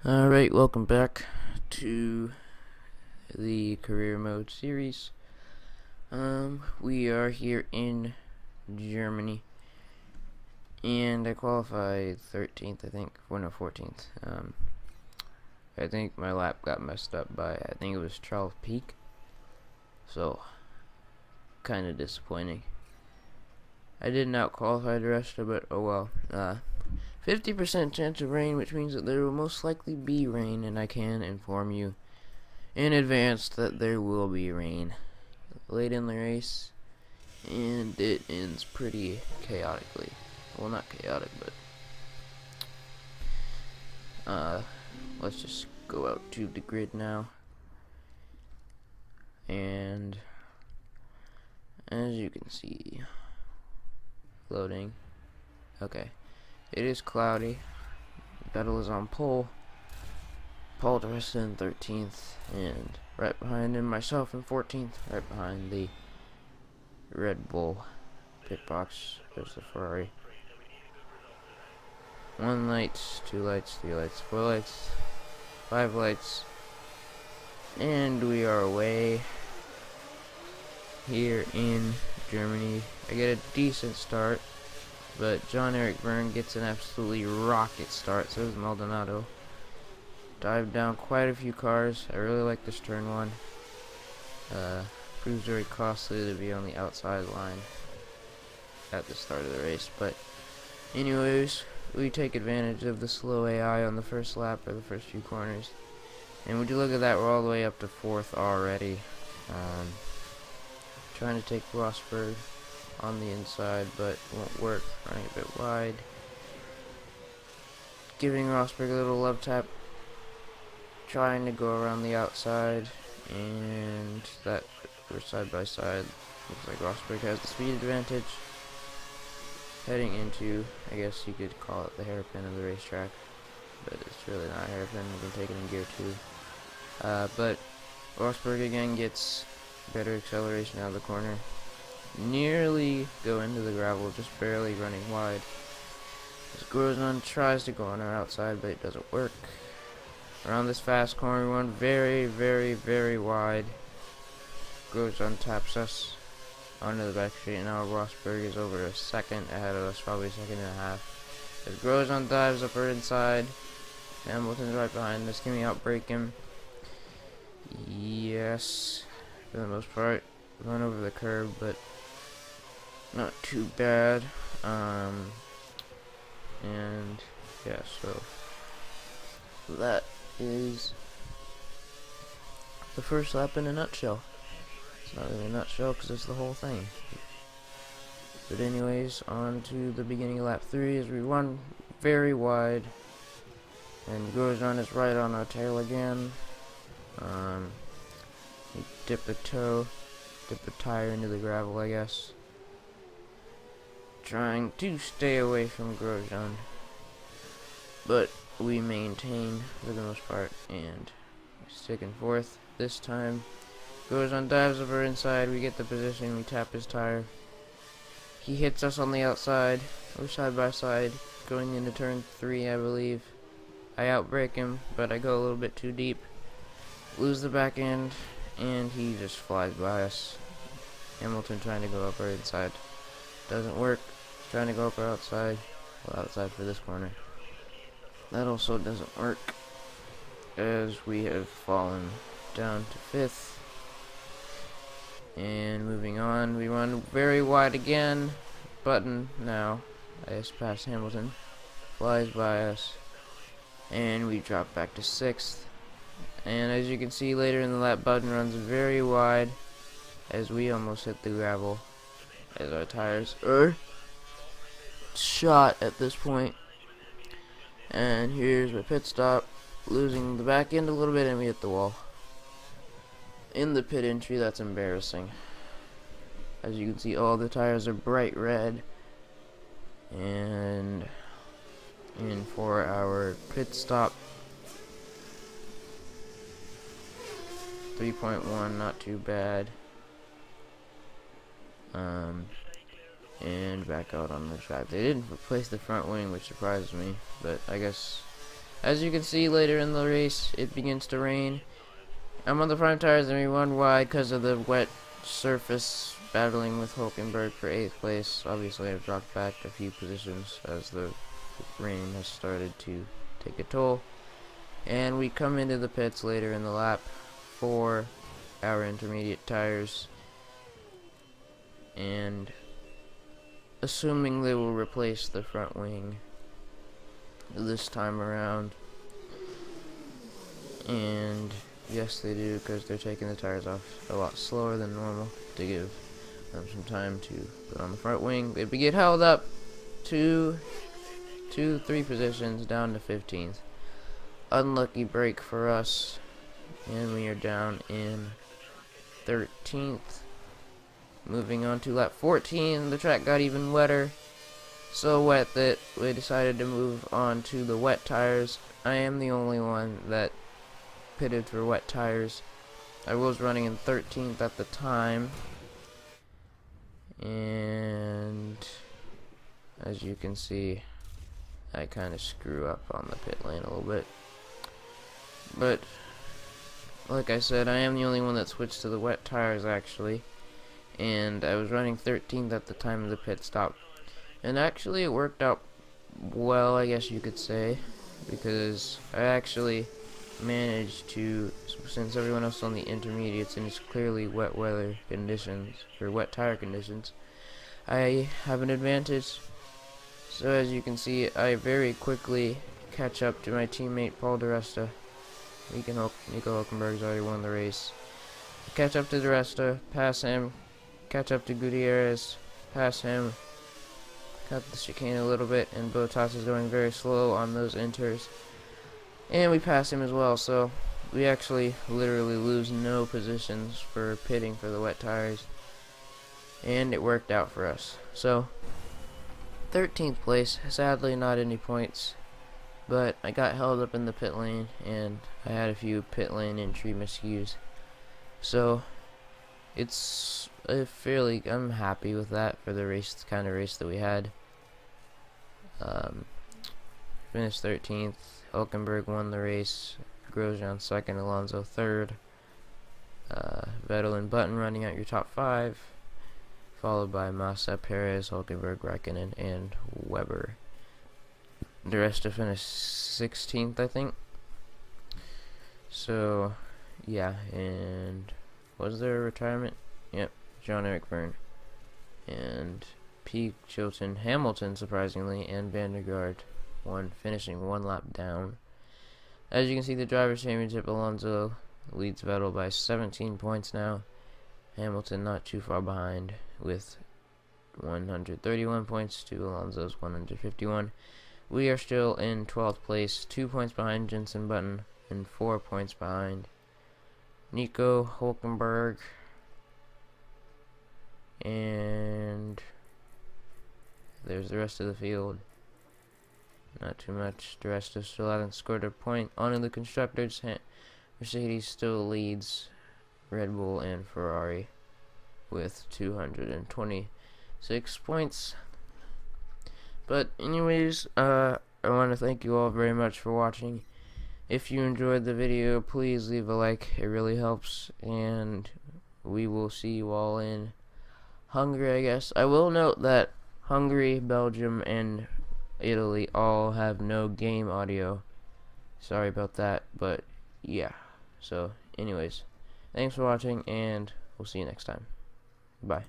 Alright, welcome back to the career mode series. We are here in Germany, and I qualified 13th, I think, or no, 14th. I think my lap got messed up by, I think it was Charles Peak, so kind of disappointing. I did not qualify the rest of it, oh well. 50% chance of rain, which means that there will most likely be rain, and I can inform you in advance that there will be rain late in the race, and it ends pretty chaotically. Well, not chaotic, but let's just go out to the grid now, and as you can see, loading. Okay. It is cloudy. Vettel is on pole. Paul in 13th, and right behind him, myself in 14th, right behind the Red Bull pit box. There's the Ferrari. 1 light, 2 lights, 3 lights, 4 lights, 5 lights, and we are away here in Germany. I get a decent start, but John-Eric Byrne gets an absolutely rocket start. So does Maldonado. Dive down quite a few cars. I really like this turn one. Proves very costly to be on the outside line at the start of the race. But anyways, we take advantage of the slow AI on the first lap or the first few corners. And would you look at that, we're all the way up to 4th already. Trying to take Rosberg on the inside, but won't work. Running a bit wide. Giving Rosberg a little love tap. Trying to go around the outside, and that we're side by side. Looks like Rosberg has the speed advantage. Heading into, I guess you could call it the hairpin of the racetrack, but it's really not a hairpin. You can take it in gear 2. But Rosberg again gets better acceleration out of the corner. Nearly go into the gravel, just barely running wide. As Grosjean tries to go on our outside, but it doesn't work. Around this fast corner, we run very, very, very wide. Grosjean taps us onto the back straight, and now Rosberg is over a second ahead of us, probably a second and a half. As Grosjean dives up our inside, Hamilton's right behind us. Can we outbrake him? Yes, for the most part. Run over the curb, but not too bad. And yeah, so that is the first lap in a nutshell. It's not really a nutshell because it's the whole thing. But anyways, on to the beginning of lap 3 as we run very wide, and Grosjean is right on our tail again. We dip a tire into the gravel, I guess. Trying to stay away from Grosjean, but we maintain for the most part, and stick in 4th this time. Grosjean dives over inside, we get the position, we tap his tire. He hits us on the outside, we're side by side, going into turn 3, I believe. I outbrake him, but I go a little bit too deep, lose the back end, and he just flies by us. Hamilton trying to go up our inside, doesn't work. Trying to go up our outside, well, outside for this corner. That also doesn't work, as we have fallen down to 5th. And moving on, we run very wide again. Button now, I just passed Hamilton, flies by us, and we drop back to 6th. And as you can see later in the lap, Button runs very wide, as we almost hit the gravel, as our tires are shot at this point. And here's my pit stop, losing the back end a little bit, and we hit the wall. In the pit entry, that's embarrassing. As you can see, all the tires are bright red. And in for our pit stop, 3.1, not too bad. And back out on the track. They didn't replace the front wing, which surprised me, but I guess As you can see later in the race, it begins to rain. I'm on the front tires and we run wide because of the wet surface, battling with Hulkenberg for 8th place. Obviously I've dropped back a few positions as the rain has started to take a toll. And we come into the pits later in the lap for our intermediate tires. And assuming they will replace the front wing this time around. And yes, they do, because they're taking the tires off a lot slower than normal to give them some time to put on the front wing. They get held up 3 positions down to 15th. Unlucky break for us, and we are down in 13th. Moving on to lap 14, the track got even wetter. So wet that we decided to move on to the wet tires. I am the only one that pitted for wet tires. I was running in 13th at the time, and as you can see, I kind of screw up on the pit lane a little bit. But like I said, I am the only one that switched to the wet tires actually, and I was running 13th at the time of the pit stop. And actually it worked out well, I guess you could say, because I actually managed to, since everyone else on the intermediates and it's clearly wet weather conditions, or wet tire conditions, I have an advantage. So as you can see, I very quickly catch up to my teammate Paul di Resta. Nico Hulkenberg's already won the race. Catch up to di Resta, pass him, catch up to Gutierrez, pass him, cut the chicane a little bit, and Bottas is going very slow on those inters. And we pass him as well, so we actually literally lose no positions for pitting for the wet tires. And it worked out for us. So, 13th place, sadly not any points, but I got held up in the pit lane, and I had a few pit lane entry miscues. So, it's I'm happy with that for the race, the kind of race that we had. Finished 13th. Hulkenberg won the race. Grosjean second. Alonso third. Vettel and Button running out your top 5, followed by Massa, Perez, Hulkenberg, Raikkonen, and Weber. The rest to finish 16th, I think. So, yeah, and was there a retirement? Yep, Jean-Eric Verne. And P. Chilton, Hamilton, surprisingly, and Vandergaard finishing 1 lap down. As you can see, the Drivers' Championship, Alonso leads Vettel by 17 points now. Hamilton not too far behind with 131 points to Alonso's 151. We are still in 12th place, 2 points behind Jenson Button and 4 points behind Nico Hulkenberg. And there's the rest of the field. Not too much. The rest of still haven't scored a point. On in the constructors, Mercedes still leads Red Bull and Ferrari with 226 points. But anyways, I want to thank you all very much for watching. If you enjoyed the video, please leave a like. It really helps. And we will see you all in Hungary, I guess. I will note that Hungary, Belgium, and Italy all have no game audio. Sorry about that, but yeah. So, anyways, thanks for watching, and we'll see you next time. Bye.